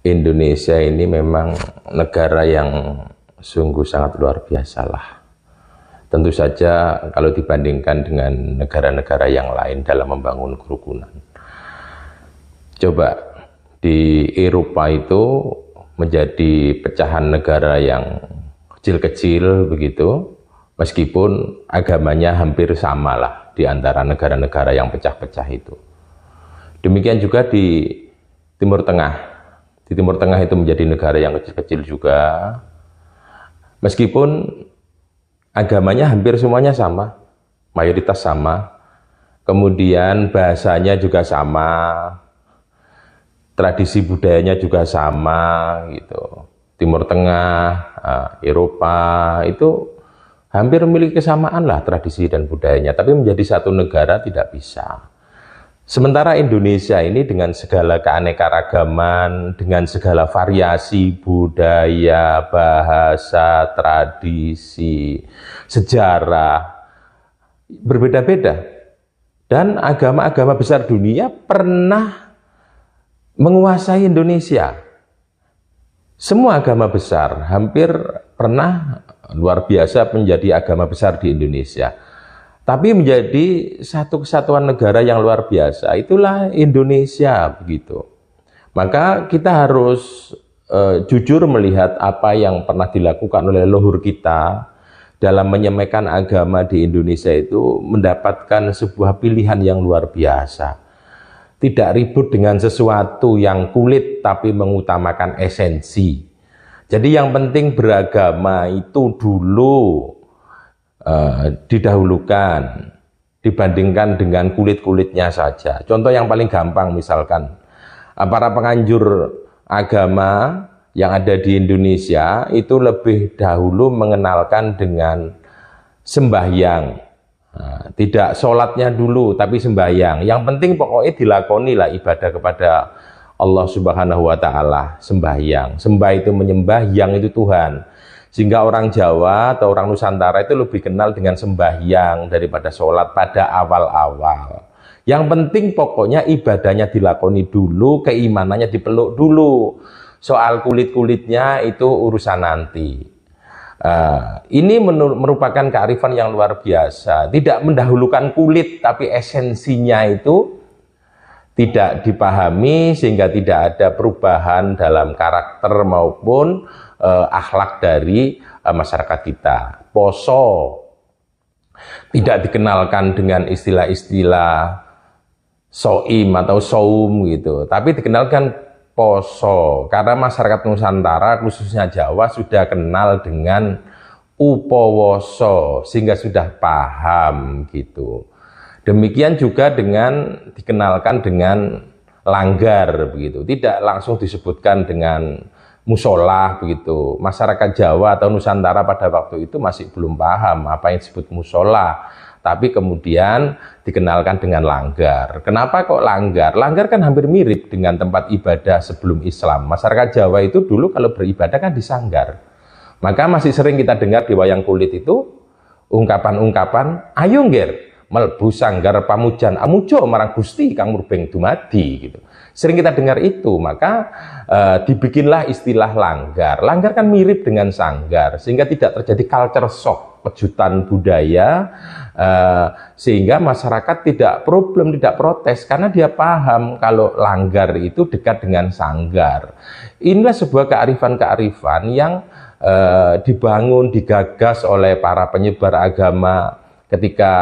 Indonesia ini memang negara yang sungguh sangat luar biasa lah. Tentu saja kalau dibandingkan dengan negara-negara yang lain dalam membangun kerukunan. Coba di Eropa itu menjadi pecahan negara yang kecil-kecil begitu, meskipun agamanya hampir sama lah di antara negara-negara yang pecah-pecah itu. Demikian juga di Timur Tengah. Di Timur Tengah itu menjadi negara yang kecil-kecil juga, meskipun agamanya hampir semuanya sama, mayoritas sama, kemudian bahasanya juga sama, tradisi budayanya juga sama gitu. Timur Tengah, Eropa itu hampir memiliki kesamaan lah tradisi dan budayanya, tapi menjadi satu negara tidak bisa. Sementara Indonesia ini dengan segala keanekaragaman, dengan segala variasi budaya, bahasa, tradisi, sejarah, berbeda-beda. Dan agama-agama besar dunia pernah menguasai Indonesia. Semua agama besar hampir pernah luar biasa menjadi agama besar di Indonesia. Tapi menjadi satu kesatuan negara yang luar biasa, itulah Indonesia begitu. Maka kita harus jujur melihat apa yang pernah dilakukan oleh leluhur kita dalam menyemaikan agama di Indonesia itu mendapatkan sebuah pilihan yang luar biasa. Tidak ribut dengan sesuatu yang kulit tapi mengutamakan esensi. Jadi yang penting beragama itu dulu didahulukan dibandingkan dengan kulit-kulitnya saja. Contoh yang paling gampang misalkan para penganjur agama yang ada di Indonesia itu lebih dahulu mengenalkan dengan sembahyang. Tidak sholatnya dulu tapi sembahyang. Yang penting pokoknya dilakonilah ibadah kepada Allah Subhanahu wa Ta'ala, sembahyang. Sembah itu menyembah, yang itu Tuhan. Sehingga orang Jawa atau orang Nusantara itu lebih kenal dengan sembahyang daripada sholat pada awal-awal. Yang penting pokoknya ibadahnya dilakoni dulu, keimanannya dipeluk dulu. Soal kulit-kulitnya itu urusan nanti. Ini merupakan kearifan yang luar biasa. Tidak mendahulukan kulit, tapi esensinya itu tidak dipahami sehingga tidak ada perubahan dalam karakter maupun akhlak dari masyarakat kita. Poso tidak dikenalkan dengan istilah-istilah soim atau saum gitu, tapi dikenalkan poso karena masyarakat Nusantara khususnya Jawa sudah kenal dengan upawoso sehingga sudah paham gitu. Demikian juga dengan dikenalkan dengan langgar begitu, tidak langsung disebutkan dengan musola begitu. Masyarakat Jawa atau Nusantara pada waktu itu masih belum paham apa yang disebut musola, tapi kemudian dikenalkan dengan langgar. Kenapa kok langgar? Langgar kan hampir mirip dengan tempat ibadah sebelum Islam. Masyarakat Jawa itu dulu kalau beribadah kan di sanggar. Maka masih sering kita dengar di wayang kulit itu ungkapan-ungkapan ayo ngger melbu sanggar pamujan amujo marang Gusti kang murbeng dumadi gitu. Sering kita dengar itu, maka dibikinlah istilah langgar. Langgar kan mirip dengan sanggar, sehingga tidak terjadi culture shock, kejutan budaya, sehingga masyarakat tidak protes, karena dia paham kalau langgar itu dekat dengan sanggar. Inilah sebuah kearifan-kearifan yang dibangun, digagas oleh para penyebar agama ketika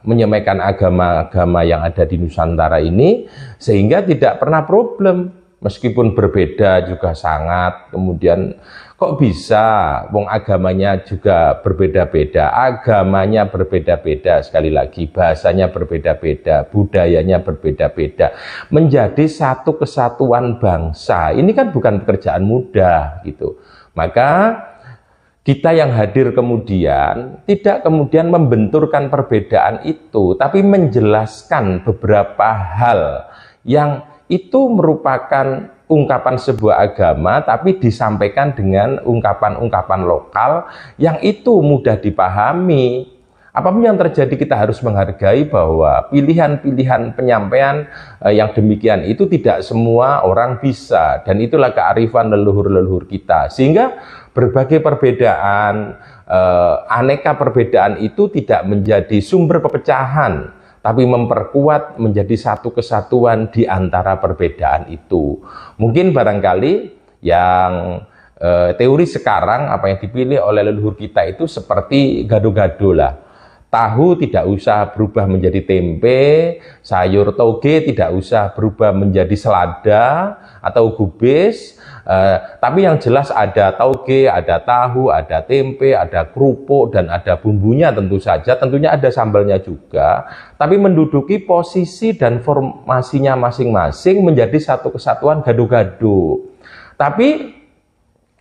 menyemaikan agama-agama yang ada di Nusantara ini, sehingga tidak pernah problem meskipun berbeda juga sangat. Kemudian kok bisa wong agamanya juga berbeda-beda, agamanya berbeda-beda, sekali lagi bahasanya berbeda-beda, budayanya berbeda-beda, menjadi satu kesatuan bangsa. Ini kan bukan pekerjaan mudah gitu. Maka kita yang hadir kemudian tidak kemudian membenturkan perbedaan itu, tapi menjelaskan beberapa hal yang itu merupakan ungkapan sebuah agama, tapi disampaikan dengan ungkapan-ungkapan lokal yang itu mudah dipahami. Apapun yang terjadi kita harus menghargai bahwa pilihan-pilihan penyampaian yang demikian itu tidak semua orang bisa, dan itulah kearifan leluhur-leluhur kita. Sehingga berbagai perbedaan, aneka perbedaan itu tidak menjadi sumber perpecahan, tapi memperkuat menjadi satu kesatuan di antara perbedaan itu. Mungkin barangkali yang teori sekarang apa yang dipilih oleh leluhur kita itu seperti gado-gado lah. Tahu tidak usah berubah menjadi tempe, sayur toge tidak usah berubah menjadi selada atau gubes, tapi yang jelas ada toge, ada tahu, ada tempe, ada kerupuk, dan ada bumbunya tentu saja, tentunya ada sambalnya juga, tapi menduduki posisi dan formasinya masing-masing menjadi satu kesatuan gado-gado. Tapi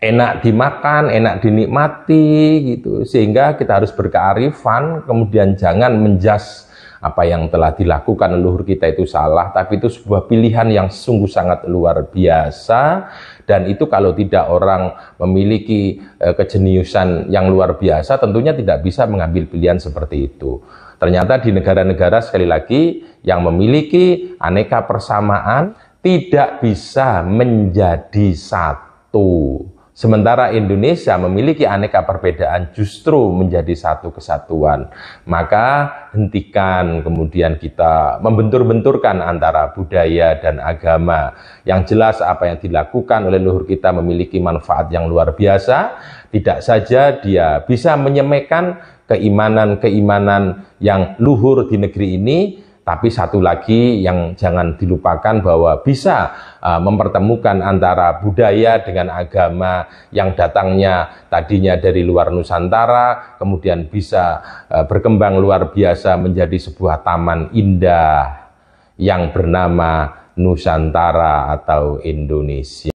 enak dimakan, enak dinikmati gitu, sehingga kita harus berkearifan, kemudian jangan menjas apa yang telah dilakukan leluhur kita itu salah, tapi itu sebuah pilihan yang sungguh sangat luar biasa, dan itu kalau tidak orang memiliki kejeniusan yang luar biasa, tentunya tidak bisa mengambil pilihan seperti itu. Ternyata di negara-negara, sekali lagi, yang memiliki aneka persamaan tidak bisa menjadi satu. Sementara Indonesia memiliki aneka perbedaan justru menjadi satu kesatuan. Maka hentikan kemudian kita membentur-benturkan antara budaya dan agama. Yang jelas apa yang dilakukan oleh leluhur kita memiliki manfaat yang luar biasa. Tidak saja dia bisa menyemekan keimanan-keimanan yang luhur di negeri ini, tapi satu lagi yang jangan dilupakan bahwa bisa mempertemukan antara budaya dengan agama yang datangnya tadinya dari luar Nusantara, kemudian bisa berkembang luar biasa menjadi sebuah taman indah yang bernama Nusantara atau Indonesia.